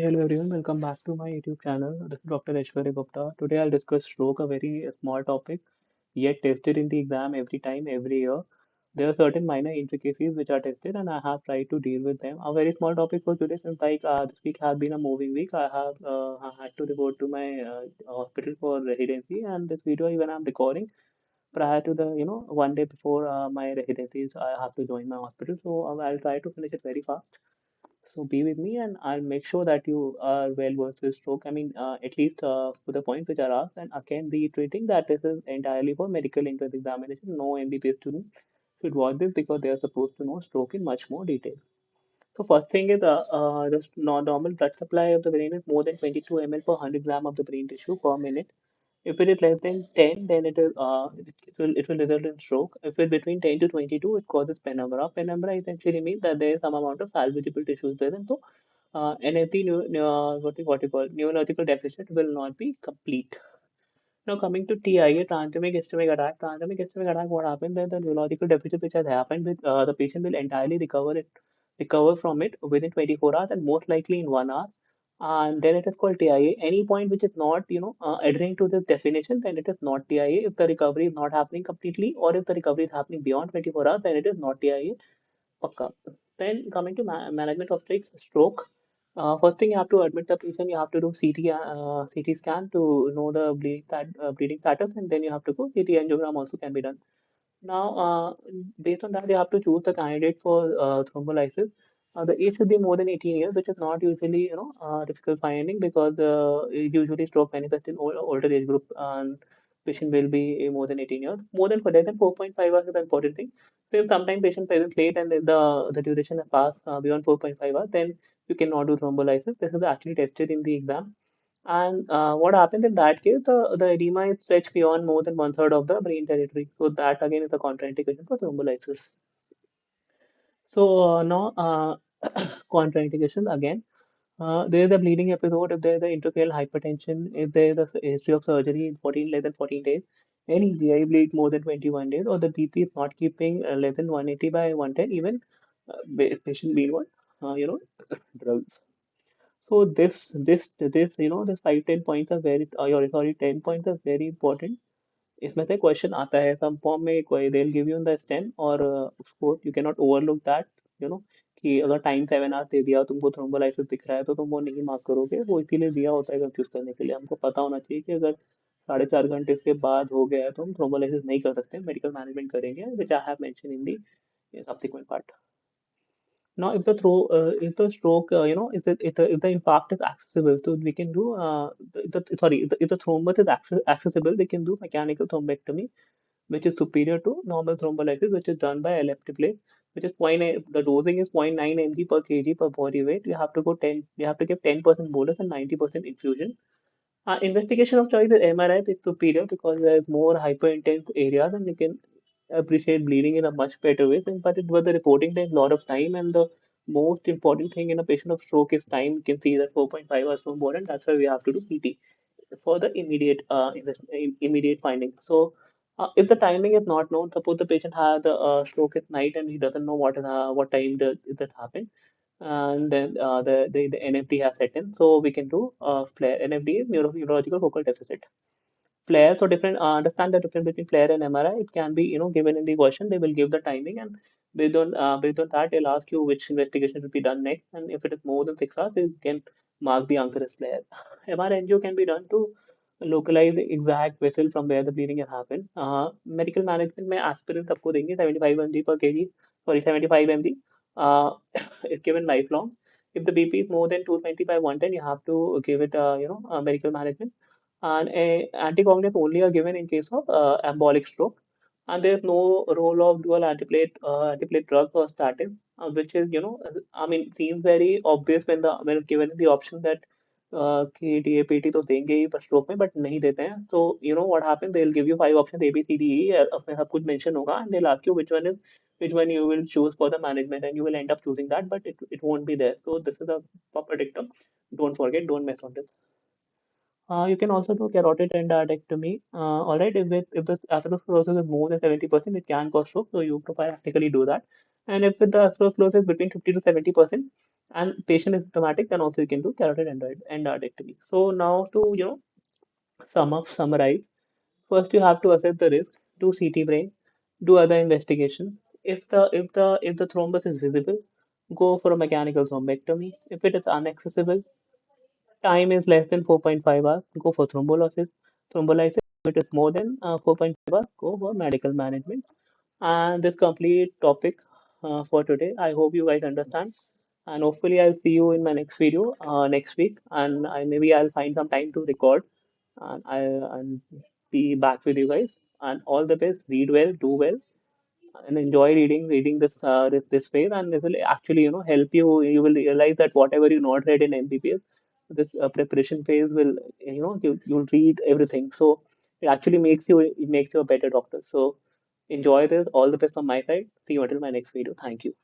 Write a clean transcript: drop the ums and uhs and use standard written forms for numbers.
Hello everyone, welcome back to my YouTube channel. This is Dr. Aishwarya Gupta. Today I'll discuss stroke, a very small topic, yet tested in the exam every time, every year. There are certain minor intricacies which are tested, and I have tried to deal with them. A very small topic for today, since this week has been a moving week. I had to report to my hospital for residency, and this video even I'm recording prior to the one day before my residency, so I have to join my hospital. So I'll try to finish it very fast. So be with me, and I'll make sure that you are well versed with stroke. I mean, at least for the points which are asked, and again reiterating that this is entirely for medical entrance examination. No MBBS student should watch this because they are supposed to know stroke in much more detail. So first thing is normal blood supply of the brain is more than 22 ml per 100 gram of the brain tissue per minute. If it is less than 10, then it will result in stroke. If it's between 10 to 22, it causes penumbra. Penumbra essentially means that there is some amount of salvageable tissues present. So NFD, what you call neurological deficit will not be complete. Now coming to TIA, transient ischemic attack. Transient ischemic attack, what happens is the neurological deficit which has happened with the patient will entirely recover from it within 24 hours and most likely in 1 hour. And then it is called TIA. Any point which is not, adhering to this definition, then it is not TIA. If the recovery is not happening completely, or if the recovery is happening beyond 24 hours, then it is not TIA. Pakka. Then coming to management of stroke. First thing you have to admit the patient, you have to do CT scan to know the bleeding status, and then you have to go CT angiogram also can be done. Now, based on that, you have to choose the candidate for thrombolysis. The age should be more than 18 years, which is not usually, difficult finding because usually stroke manifests in older age group and patient will be more than 18 years. More than for less than 4.5 hours is the important thing. Since sometimes patient presents late and the duration has passed beyond 4.5 hours, then you cannot do thrombolysis. This is actually tested in the exam. And what happens in that case, the edema is stretched beyond more than one third of the brain territory. So that again is a contraindication for thrombolysis. So now contraindications again. There is a bleeding episode if there is a intracranial hypertension, if there is a history of surgery in 14 less than 14 days, any GI bleed more than 21 days, or the BP is not keeping less than 180 by 110, even patient meanwhile, drugs. So this 5-10 points are very sorry 10 points are very important. इसमें से question आता है some form में कोई they'll give you in the STEM और उसको you cannot overlook that you know कि अगर टाइम 7 आवर्स दे दिया तुमको थ्रोम्बोलाइसिस दिख रहा है तो तुम वो नहीं मार्क करोगे वो इसीलिए दिया होता है कंफ्यूज करने के लिए हमको पता होना चाहिए कि अगर 4.5 घंटे के बाद हो गया है तो हम थ्रोम्बोलाइसिस नहीं कर सकते मेडिकल मैनेजमेंट करेंगे which I have mentioned in the subsequent part. Now, if the stroke, if the infarct is accessible, so we can do if the thrombus is accessible, we can do mechanical thrombectomy, which is superior to normal thrombolysis, which is done by elliptiplate, which is the dosing is 0.9 mg per kg per body weight. You have to give 10% bolus and 90% infusion. Investigation of choice is MRI is superior because there is more hyperintense areas and you can appreciate bleeding in a much better way. But it was the reporting takes a lot of time, and the most important thing in a patient of stroke is time. You can see that 4.5 hours no more, and that's why we have to do PT for the immediate finding. So, if the timing is not known, suppose the patient had the stroke at night and he doesn't know what time that happened, and then the NFD has set in, so we can do flare. NFD is neurological focal deficit. Flare, so different. Understand the difference between flare and MRI. It can be given in the question. They will give the timing, and based on that, they'll ask you which investigation will be done next. And if it is more than 6 hours, you can mark the answer as flare. MR angio can be done to localize the exact vessel from where the bleeding has happened. Medical management में aspirin सबको देंगे 75 mg per kg, sorry 75 mg. Uh, is given lifelong. If the BP is more than 220 by 110, you have to give it medical management. And anticoagulants only are given in case of embolic stroke. And there's no role of dual antiplatelet drugs or statins, which is I mean seems very obvious when given the option that कि DAPT तो देंगे ही पर stroke में but नहीं देते हैं तो what happens they'll give you 5 options A B C D E उसमें सब कुछ mention होगा and they'll ask you which one you will choose for the management and you will end up choosing that but it won't be there, so this is a proper dictum. Don't forget, don't mess on this. You can also do carotid endarterectomy. All right, if the atherosclerosis is more than 70%, it can cause stroke, so you practically do that. And if the atherosclerosis is between 50 to 70%, and patient is symptomatic, then also you can do carotid endarterectomy. So now to summarize, first you have to assess the risk, do CT brain, do other investigation. If the thrombus is visible, go for a mechanical thrombectomy. If it is inaccessible, time is less than 4.5 hours, go for thrombolysis. If it is more than 4.5 hours, go for medical management. And this complete topic for today. I hope you guys understand. And hopefully I'll see you in my next video next week. And maybe I'll find some time to record and be back with you guys. And all the best. Read well, do well, and enjoy reading this phase. And this will actually help you. You will realize that whatever you not read in MBBS, this preparation phase will you'll read everything. So it makes you a better doctor. So enjoy this. All the best from my side. See you until my next video. Thank you.